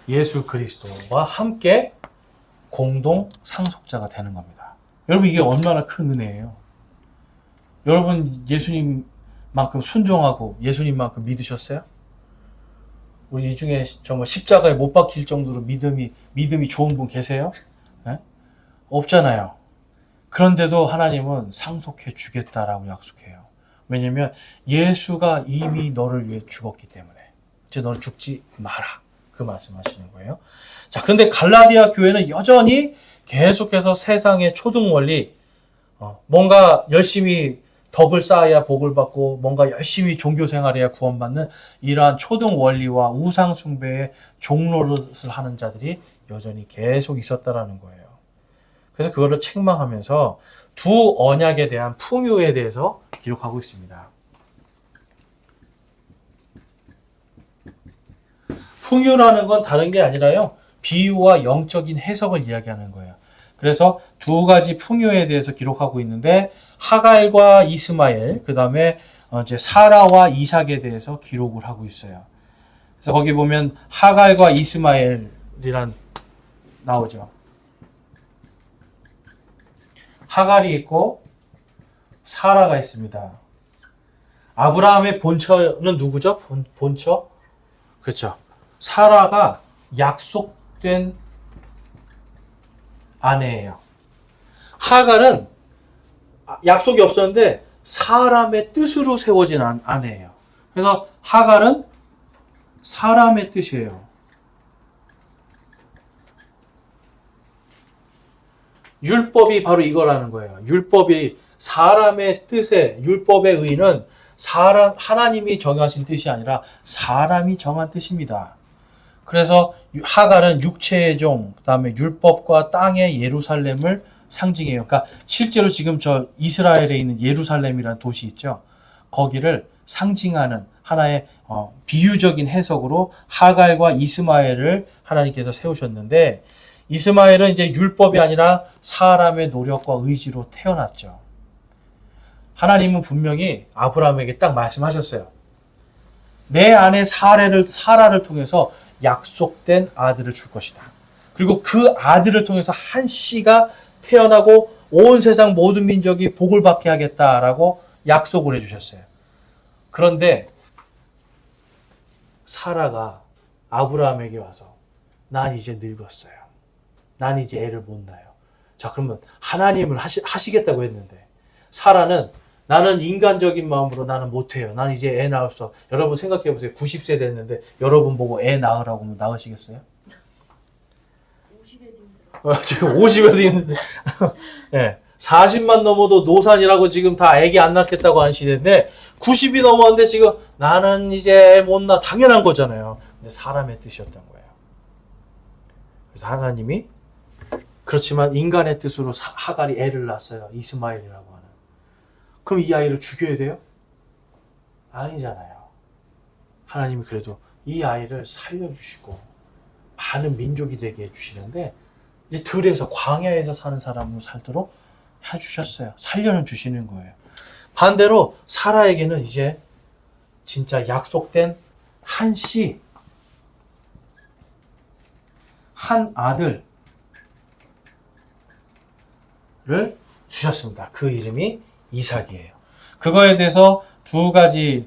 예수 그리스도와 함께 공동 상속자가 되는 겁니다. 여러분, 이게 얼마나 큰 은혜예요. 여러분, 예수님만큼 순종하고 예수님만큼 믿으셨어요? 우리 이 중에 정말 십자가에 못 박힐 정도로 믿음이 좋은 분 계세요? 네? 없잖아요. 그런데도 하나님은 상속해 주겠다라고 약속해요. 왜냐면 예수가 이미 너를 위해 죽었기 때문에. 이제 너는 죽지 마라. 그 말씀하시는 거예요. 자, 근데 갈라디아 교회는 여전히 계속해서 세상의 초등 원리, 뭔가 열심히 덕을 쌓아야 복을 받고 뭔가 열심히 종교 생활해야 구원받는 이러한 초등 원리와 우상 숭배의 종노릇을 하는 자들이 여전히 계속 있었다라는 거예요. 그래서 그거를 책망하면서 두 언약에 대한 풍요에 대해서 기록하고 있습니다. 풍요라는 건 다른 게 아니라요, 비유와 영적인 해석을 이야기하는 거예요. 그래서 두 가지 풍요에 대해서 기록하고 있는데 하갈과 이스마엘, 그 다음에 이제 사라와 이삭에 대해서 기록을 하고 있어요. 그래서 거기 보면 하갈과 이스마엘이란 나오죠. 하갈이 있고 사라가 있습니다. 아브라함의 본처는 누구죠? 본처? 그렇죠. 사라가 약속된 아내예요. 하갈은 약속이 없었는데 사람의 뜻으로 세워진 아내예요. 그래서 하갈은 사람의 뜻이에요. 율법이 바로 이거라는 거예요. 율법이 사람의 뜻에, 율법의 의는 하나님이 정하신 뜻이 아니라 사람이 정한 뜻입니다. 그래서 하갈은 육체의 종, 그다음에 율법과 땅의 예루살렘을 상징해요. 그러니까 실제로 지금 저 이스라엘에 있는 예루살렘이라는 도시 있죠. 거기를 상징하는 하나의 비유적인 해석으로 하갈과 이스마엘을 하나님께서 세우셨는데, 이스마엘은 이제 율법이 아니라 사람의 노력과 의지로 태어났죠. 하나님은 분명히 아브라함에게 딱 말씀하셨어요. 내 아내 사라를 통해서 약속된 아들을 줄 것이다. 그리고 그 아들을 통해서 한 씨가 태어나고 온 세상 모든 민족이 복을 받게 하겠다라고 약속을 해주셨어요. 그런데 사라가 아브라함에게 와서 난 이제 늙었어요. 난 이제 애를 못 낳아요. 자, 그러면 하나님을 하시겠다고 했는데 사라는 나는 인간적인 마음으로 나는 못해요. 난 이제 애 낳을 수 없어. 여러분 생각해 보세요. 90세 됐는데 여러분 보고 애 낳으라고 하면 낳으시겠어요? 50에도 힘들어. 지금 50에도 있는데. 네. 40만 넘어도 노산이라고 지금 다 아기 안 낳겠다고 하는 시대인데 90이 넘었는데 지금 나는 이제 못 낳아. 당연한 거잖아요. 근데 사람의 뜻이었던 거예요. 그래서 하나님이 그렇지만 인간의 뜻으로 하갈이 애를 낳았어요. 이스마엘이라고 하는. 그럼 이 아이를 죽여야 돼요? 아니잖아요. 하나님이 그래도 이 아이를 살려주시고 많은 민족이 되게 해주시는데 이제 들에서 광야에서 사는 사람으로 살도록 해주셨어요. 살려는 주시는 거예요. 반대로 사라에게는 이제 진짜 약속된 한 씨, 한 아들을 주셨습니다. 그 이름이 이삭이에요. 그거에 대해서 두 가지를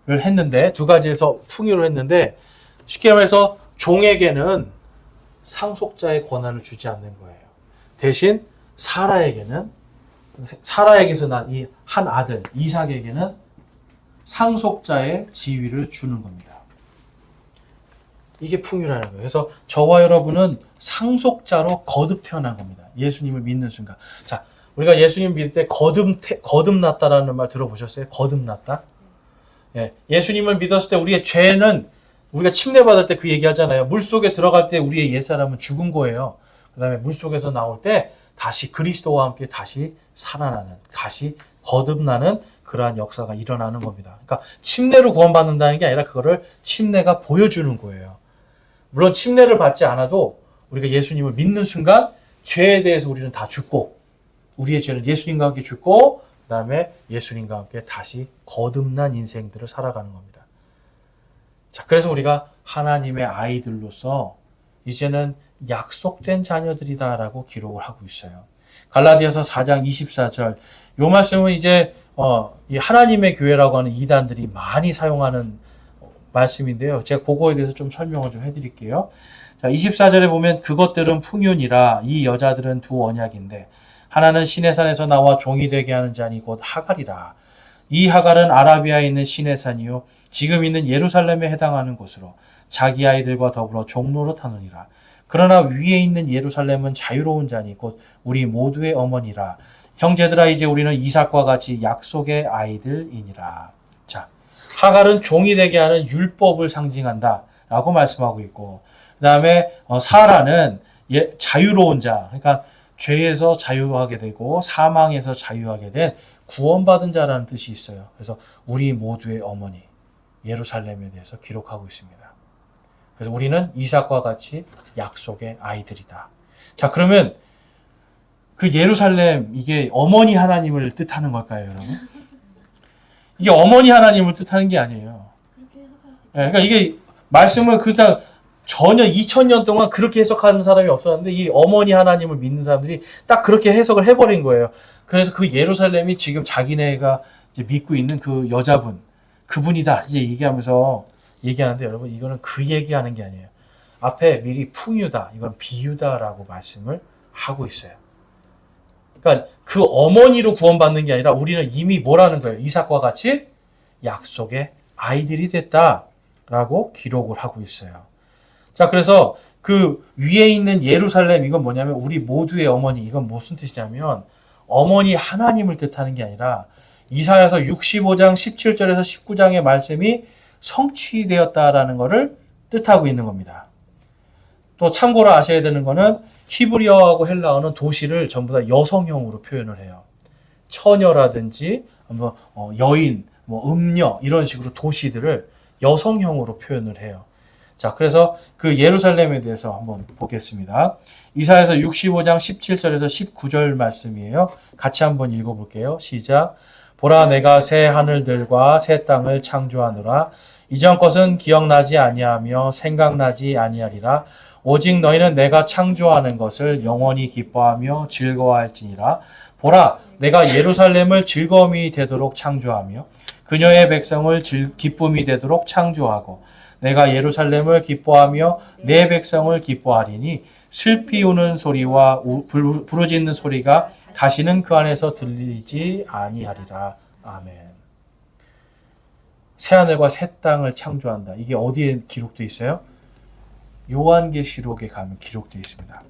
했는데, 두 가지에서 풍요를 했는데, 쉽게 말해서 종에게는 상속자의 권한을 주지 않는 거예요. 대신 사라에게서 난 이 한 아들 이삭에게는 상속자의 지위를 주는 겁니다. 이게 풍요라는 거예요. 그래서 저와 여러분은 상속자로 거듭 태어난 겁니다. 예수님을 믿는 순간. 자, 우리가 예수님 믿을 때 거듭났다라는 말 들어보셨어요? 거듭났다? 예, 예수님을 믿었을 때 우리의 죄는 우리가 침례받을 때 그 얘기 하잖아요. 물속에 들어갈 때 우리의 옛사람은 죽은 거예요. 그 다음에 물속에서 나올 때 다시 그리스도와 함께 다시 살아나는, 다시 거듭나는 그러한 역사가 일어나는 겁니다. 그러니까 침례로 구원받는다는 게 아니라 그거를 침례가 보여주는 거예요. 물론 침례를 받지 않아도 우리가 예수님을 믿는 순간 죄에 대해서 우리는 다 죽고, 우리의 죄는 예수님과 함께 죽고, 그 다음에 예수님과 함께 다시 거듭난 인생들을 살아가는 겁니다. 자, 그래서 우리가 하나님의 아이들로서 이제는 약속된 자녀들이다라고 기록을 하고 있어요. 갈라디아서 4장 24절. 요 말씀은 이제 이 하나님의 교회라고 하는 이단들이 많이 사용하는 말씀인데요. 제가 그거에 대해서 좀 설명을 좀 해드릴게요. 자, 24절에 보면 그것들은 풍윤이라 이 여자들은 두 언약인데 하나는 시내산에서 나와 종이 되게 하는 자니 곧 하갈이라. 이 하갈은 아라비아에 있는 시내산이요 지금 있는 예루살렘에 해당하는 곳으로 자기 아이들과 더불어 종로로 타느니라. 그러나 위에 있는 예루살렘은 자유로운 자니 곧 우리 모두의 어머니라. 형제들아 이제 우리는 이삭과 같이 약속의 아이들이니라. 자, 하갈은 종이 되게 하는 율법을 상징한다 라고 말씀하고 있고, 그 다음에 사라는 자유로운 자, 그러니까 죄에서 자유하게 되고 사망에서 자유하게 된 구원받은 자라는 뜻이 있어요. 그래서 우리 모두의 어머니 예루살렘에 대해서 기록하고 있습니다. 그래서 우리는 이삭과 같이 약속의 아이들이다. 자, 그러면 그 예루살렘, 이게 어머니 하나님을 뜻하는 걸까요, 여러분? 이게 어머니 하나님을 뜻하는 게 아니에요. 그렇게 해석할 수 있어요. 그러니까 이게 말씀을 그러니까 전혀 2000년 동안 그렇게 해석하는 사람이 없었는데 이 어머니 하나님을 믿는 사람들이 딱 그렇게 해석을 해버린 거예요. 그래서 그 예루살렘이 지금 자기네가 이제 믿고 있는 그 여자분, 그분이다 이제 얘기하는데 여러분 이거는 그 얘기하는 게 아니에요. 앞에 미리 풍유다, 이건 비유다라고 말씀을 하고 있어요. 그러니까 그 어머니로 구원받는 게 아니라 우리는 이미 뭐라는 거예요? 이삭과 같이 약속의 아이들이 됐다라고 기록을 하고 있어요. 자, 그래서 그 위에 있는 예루살렘 이건 뭐냐면 우리 모두의 어머니, 이건 무슨 뜻이냐면 어머니 하나님을 뜻하는 게 아니라 이사야서 65장 17절에서 19장의 말씀이 성취되었다라는 것을 뜻하고 있는 겁니다. 또 참고로 아셔야 되는 거는 히브리어하고 헬라어는 도시를 전부 다 여성형으로 표현을 해요. 처녀라든지 여인, 음녀 이런 식으로 도시들을 여성형으로 표현을 해요. 자, 그래서 그 예루살렘에 대해서 한번 보겠습니다. 이사야서 65장 17절에서 19절 말씀이에요. 같이 한번 읽어볼게요. 시작. 보라, 내가 새 하늘들과 새 땅을 창조하노라. 이전 것은 기억나지 아니하며 생각나지 아니하리라. 오직 너희는 내가 창조하는 것을 영원히 기뻐하며 즐거워할지니라. 보라, 내가 예루살렘을 즐거움이 되도록 창조하며 그녀의 백성을 기쁨이 되도록 창조하고 내가 예루살렘을 기뻐하며 내 백성을 기뻐하리니 슬피 우는 소리와 부르짖는 소리가 다시는 그 안에서 들리지 아니하리라. 아멘. 새하늘과 새 땅을 창조한다. 이게 어디에 기록되어 있어요? 요한계시록에 가면 기록되어 있습니다.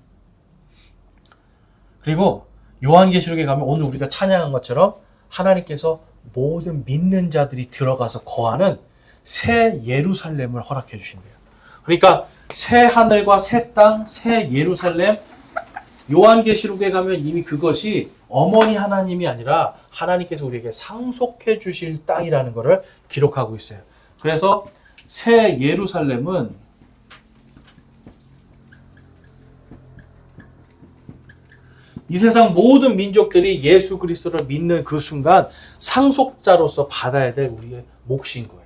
그리고 요한계시록에 가면 오늘 우리가 찬양한 것처럼 하나님께서 모든 믿는 자들이 들어가서 거하는 새 예루살렘을 허락해 주신대요. 그러니까 새 하늘과 새 땅, 새 예루살렘, 요한계시록에 가면 이미 그것이 어머니 하나님이 아니라 하나님께서 우리에게 상속해 주실 땅이라는 것을 기록하고 있어요. 그래서 새 예루살렘은 이 세상 모든 민족들이 예수 그리스도를 믿는 그 순간 상속자로서 받아야 될 우리의 몫인 거예요.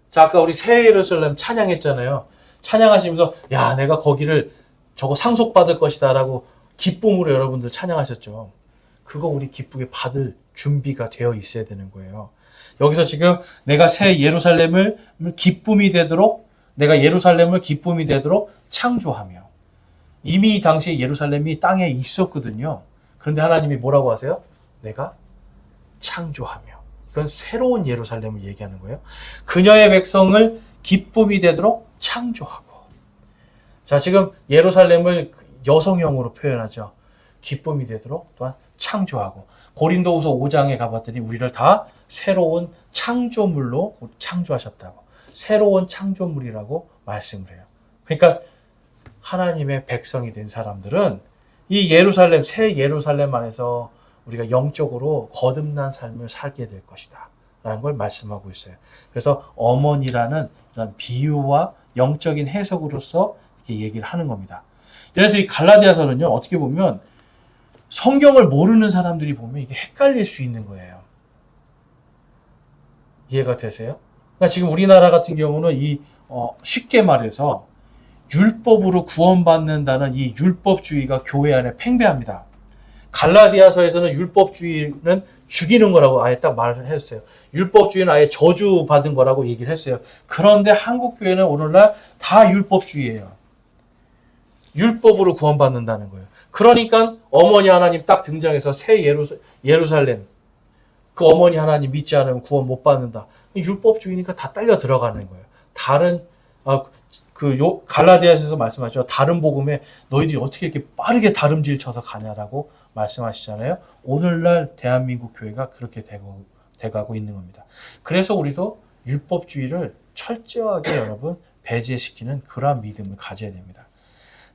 자, 아까 우리 새 예루살렘 찬양했잖아요. 찬양하시면서 야, 내가 거기를 저거 상속받을 것이다 라고 기쁨으로 여러분들 찬양하셨죠. 그거 우리 기쁘게 받을 준비가 되어 있어야 되는 거예요. 여기서 지금 내가 새 예루살렘을 기쁨이 되도록, 내가 예루살렘을 기쁨이 되도록 창조하며, 이미 이 당시에 예루살렘이 땅에 있었거든요. 그런데 하나님이 뭐라고 하세요? 내가 창조하며. 이건 새로운 예루살렘을 얘기하는 거예요. 그녀의 백성을 기쁨이 되도록 창조하고. 자, 지금 예루살렘을 여성형으로 표현하죠. 기쁨이 되도록 또한 창조하고. 고린도후서 5장에 가봤더니 우리를 다 새로운 창조물로 창조하셨다고. 새로운 창조물이라고 말씀을 해요. 그러니까 하나님의 백성이 된 사람들은 이 예루살렘, 새 예루살렘 안에서 우리가 영적으로 거듭난 삶을 살게 될 것이다 라는 걸 말씀하고 있어요. 그래서 어머니라는 이런 비유와 영적인 해석으로서 이렇게 얘기를 하는 겁니다. 그래서 이 갈라디아서는요, 어떻게 보면 성경을 모르는 사람들이 보면 이게 헷갈릴 수 있는 거예요. 이해가 되세요? 그러니까 지금 우리나라 같은 경우는 쉽게 말해서 율법으로 구원받는다는 이 율법주의가 교회 안에 팽배합니다. 갈라디아서에서는 율법주의는 죽이는 거라고 아예 딱 말을 했어요. 율법주의는 아예 저주받은 거라고 얘기를 했어요. 그런데 한국교회는 오늘날 다 율법주의예요. 율법으로 구원받는다는 거예요. 그러니까 어머니 하나님 딱 등장해서 새 예루살렘, 그 어머니 하나님 믿지 않으면 구원 못 받는다. 율법주의니까 다 딸려 들어가는 거예요. 갈라디아서에서 말씀하죠. 다른 복음에 너희들이 어떻게 이렇게 빠르게 다름질 쳐서 가냐라고 말씀하시잖아요. 오늘날 대한민국 교회가 그렇게 돼가고 있는 겁니다. 그래서 우리도 율법주의를 철저하게 여러분 배제시키는 그러한 믿음을 가져야 됩니다.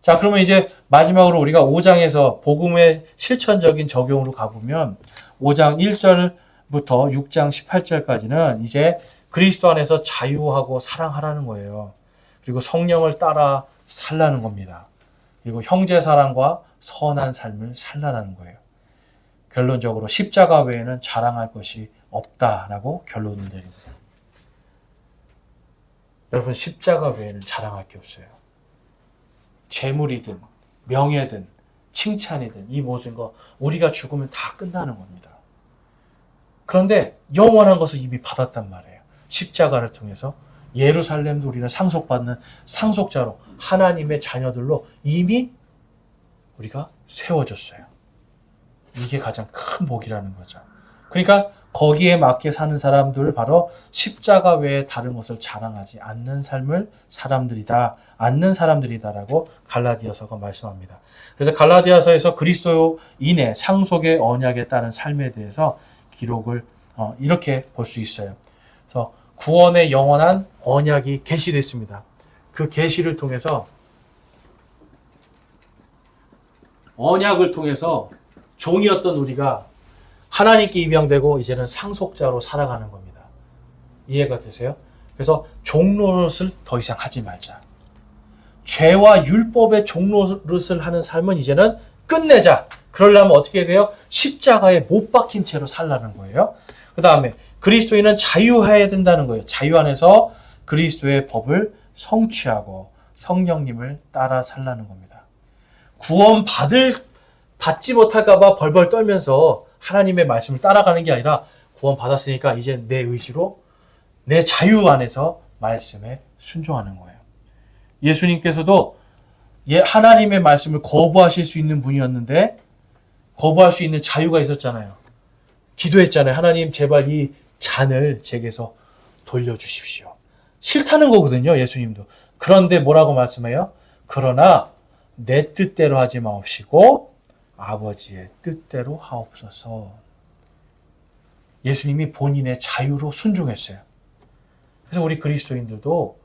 자, 그러면 이제 마지막으로 우리가 5장에서 복음의 실천적인 적용으로 가보면 5장 1절부터 6장 18절까지는 이제 그리스도 안에서 자유하고 사랑하라는 거예요. 그리고 성령을 따라 살라는 겁니다. 그리고 형제 사랑과 선한 삶을 살라는 거예요. 결론적으로 십자가 외에는 자랑할 것이 없다라고 결론을 내립니다. 여러분, 십자가 외에는 자랑할 게 없어요. 재물이든 명예든 칭찬이든 이 모든 거 우리가 죽으면 다 끝나는 겁니다. 그런데 영원한 것을 이미 받았단 말이에요. 십자가를 통해서 예루살렘도 우리는 상속받는 상속자로 하나님의 자녀들로 이미 우리가 세워졌어요. 이게 가장 큰 복이라는 거죠. 그러니까 거기에 맞게 사는 사람들 바로 십자가 외에 다른 것을 자랑하지 않는 삶을 않는 사람들이다라고 갈라디아서가 말씀합니다. 그래서 갈라디아서에서 그리스도인의 상속의 언약에 따른 삶에 대해서 기록을 이렇게 볼 수 있어요. 그래서 구원의 영원한 언약이 계시됐습니다. 그 계시를 통해서 언약을 통해서 종이었던 우리가 하나님께 입양되고 이제는 상속자로 살아가는 겁니다. 이해가 되세요? 그래서 종노릇을 더 이상 하지 말자. 죄와 율법의 종노릇을 하는 삶은 이제는 끝내자. 그러려면 어떻게 돼요? 십자가에 못 박힌 채로 살라는 거예요. 그 다음에 그리스도인은 자유해야 된다는 거예요. 자유 안에서 그리스도의 법을 성취하고 성령님을 따라 살라는 겁니다. 받지 못할까 봐 벌벌 떨면서 하나님의 말씀을 따라가는 게 아니라 구원 받았으니까 이제 내 의지로 내 자유 안에서 말씀에 순종하는 거예요. 예수님께서도 하나님의 말씀을 거부하실 수 있는 분이었는데 거부할 수 있는 자유가 있었잖아요. 기도했잖아요. 하나님 제발 이 잔을 제게서 돌려주십시오. 싫다는 거거든요. 예수님도. 그런데 뭐라고 말씀해요? 그러나 내 뜻대로 하지 마옵시고 아버지의 뜻대로 하옵소서. 예수님이 본인의 자유로 순종했어요. 그래서 우리 그리스도인들도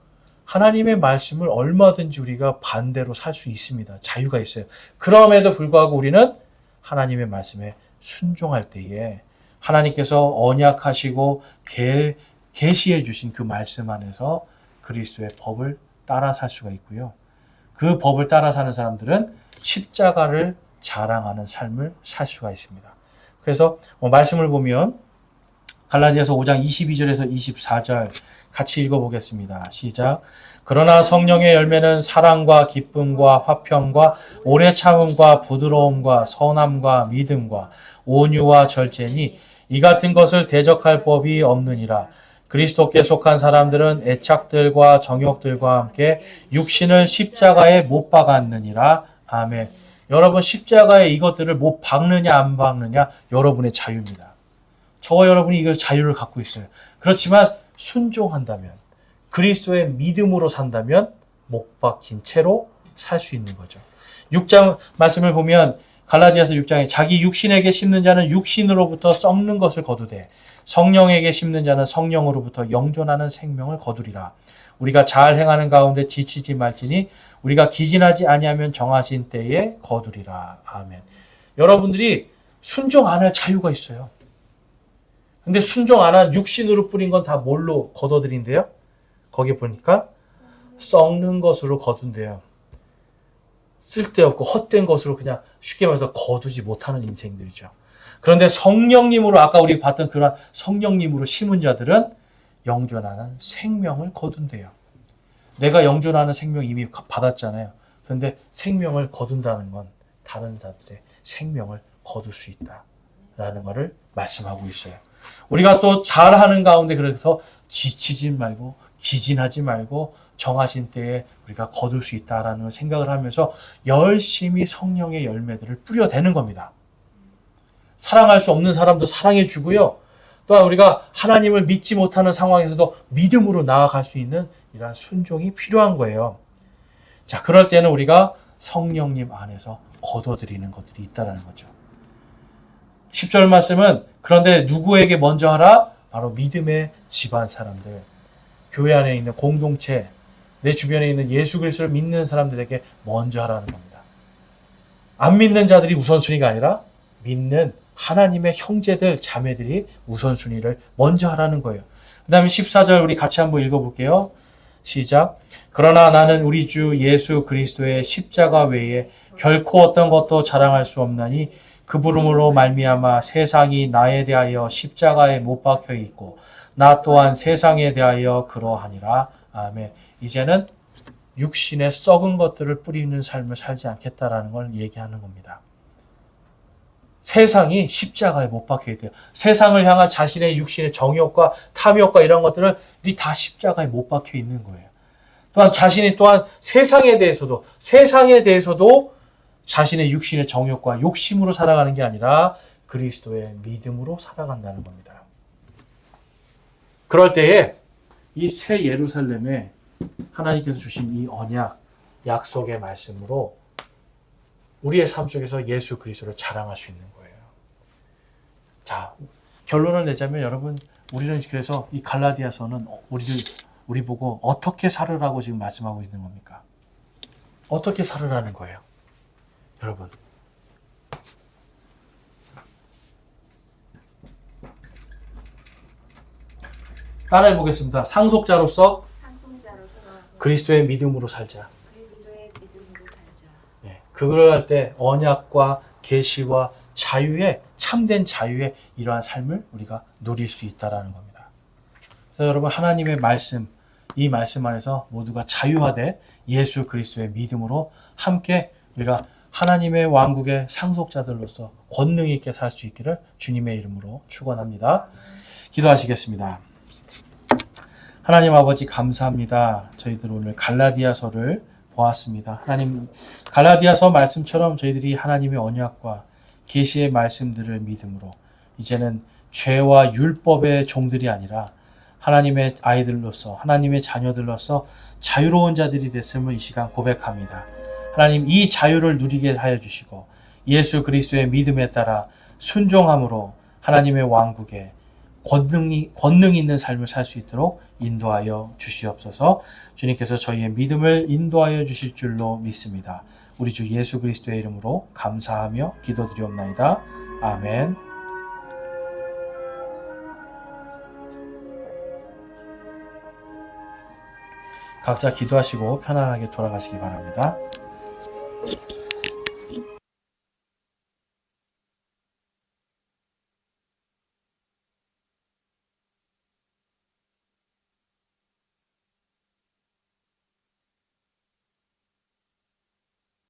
하나님의 말씀을 얼마든지 우리가 반대로 살 수 있습니다. 자유가 있어요. 그럼에도 불구하고 우리는 하나님의 말씀에 순종할 때에 하나님께서 언약하시고 계시해 주신 그 말씀 안에서 그리스도의 법을 따라 살 수가 있고요. 그 법을 따라 사는 사람들은 십자가를 자랑하는 삶을 살 수가 있습니다. 그래서 말씀을 보면 갈라디아서 5장 22절에서 24절 같이 읽어보겠습니다. 시작. 그러나 성령의 열매는 사랑과 기쁨과 화평과 오래 참음과 부드러움과 선함과 믿음과 온유와 절제니 이 같은 것을 대적할 법이 없느니라. 그리스도께 속한 사람들은 애착들과 정욕들과 함께 육신을 십자가에 못 박았느니라. 아멘. 여러분, 십자가에 이것들을 못 박느냐 안 박느냐 여러분의 자유입니다. 저와 여러분이 이거 자유를 갖고 있어요. 그렇지만 순종한다면, 그리스도의 믿음으로 산다면 못 박힌 채로 살 수 있는 거죠. 6장 말씀을 보면 갈라디아서 6장에 자기 육신에게 심는 자는 육신으로부터 썩는 것을 거두되 성령에게 심는 자는 성령으로부터 영존하는 생명을 거두리라. 우리가 잘 행하는 가운데 지치지 말지니 우리가 기진하지 아니하면 정하신 때에 거두리라. 아멘. 여러분들이 순종 안 할 자유가 있어요. 근데 순종 안 한 육신으로 뿌린 건 다 뭘로 거둬들인데요? 거기 보니까 썩는 것으로 거둔대요. 쓸데없고 헛된 것으로 그냥 쉽게 말해서 거두지 못하는 인생들이죠. 그런데 성령님으로 아까 우리 봤던 그런 성령님으로 심은 자들은 영존하는 생명을 거둔대요. 내가 영존하는 생명 이미 받았잖아요. 그런데 생명을 거둔다는 건 다른 자들의 생명을 거둘 수 있다라는 것을 말씀하고 있어요. 우리가 또 잘하는 가운데 그래서 지치지 말고 기진하지 말고 정하신 때에 우리가 거둘 수 있다라는 생각을 하면서 열심히 성령의 열매들을 뿌려대는 겁니다. 사랑할 수 없는 사람도 사랑해 주고요. 또한 우리가 하나님을 믿지 못하는 상황에서도 믿음으로 나아갈 수 있는 이러한 순종이 필요한 거예요. 자, 그럴 때는 우리가 성령님 안에서 거둬들이는 것들이 있다는 거죠. 10절 말씀은 그런데 누구에게 먼저 하라? 바로 믿음의 집안 사람들, 교회 안에 있는 공동체, 내 주변에 있는 예수 그리스도를 믿는 사람들에게 먼저 하라는 겁니다. 안 믿는 자들이 우선순위가 아니라 믿는 하나님의 형제들, 자매들이 우선순위를 먼저 하라는 거예요. 그 다음에 14절 우리 같이 한번 읽어볼게요. 시작. 그러나 나는 우리 주 예수 그리스도의 십자가 외에 결코 어떤 것도 자랑할 수 없나니 그 부름으로 말미암아 세상이 나에 대하여 십자가에 못 박혀 있고 나 또한 세상에 대하여 그러하니라. 아멘. 이제는 육신의 썩은 것들을 뿌리는 삶을 살지 않겠다라는 걸 얘기하는 겁니다. 세상이 십자가에 못 박혀 있대요. 세상을 향한 자신의 육신의 정욕과 탐욕과 이런 것들이 다 십자가에 못 박혀 있는 거예요. 또한 자신이 또한 세상에 대해서도 자신의 육신의 정욕과 욕심으로 살아가는 게 아니라 그리스도의 믿음으로 살아간다는 겁니다. 그럴 때에 이 새 예루살렘에 하나님께서 주신 이 언약, 약속의 말씀으로 우리의 삶 속에서 예수 그리스도를 자랑할 수 있는 거예요. 자, 결론을 내자면 여러분, 우리는 그래서 이 갈라디아서는 우리 보고 어떻게 살으라고 지금 말씀하고 있는 겁니까? 어떻게 살으라는 거예요? 여러분, 따라해 보겠습니다. 상속자로서 그리스도의 믿음으로 살자. 네, 그걸 할 때 언약과 계시와 자유의 참된 자유의 이러한 삶을 우리가 누릴 수 있다라는 겁니다. 그래서 여러분, 하나님의 말씀, 이 말씀 안에서 모두가 자유하되 예수 그리스도의 믿음으로 함께 우리가 하나님의 왕국의 상속자들로서 권능 있게 살 수 있기를 주님의 이름으로 축원합니다. 기도하시겠습니다. 하나님 아버지 감사합니다. 저희들 오늘 갈라디아서를 보았습니다. 하나님, 갈라디아서 말씀처럼 저희들이 하나님의 언약과 계시의 말씀들을 믿음으로 이제는 죄와 율법의 종들이 아니라 하나님의 아이들로서, 하나님의 자녀들로서 자유로운 자들이 됐음을 이 시간 고백합니다. 하나님, 이 자유를 누리게 하여 주시고 예수 그리스도의 믿음에 따라 순종함으로 하나님의 왕국에 권능 있는 삶을 살 수 있도록 인도하여 주시옵소서. 주님께서 저희의 믿음을 인도하여 주실 줄로 믿습니다. 우리 주 예수 그리스도의 이름으로 감사하며 기도드리옵나이다. 아멘. 각자 기도하시고 편안하게 돌아가시기 바랍니다.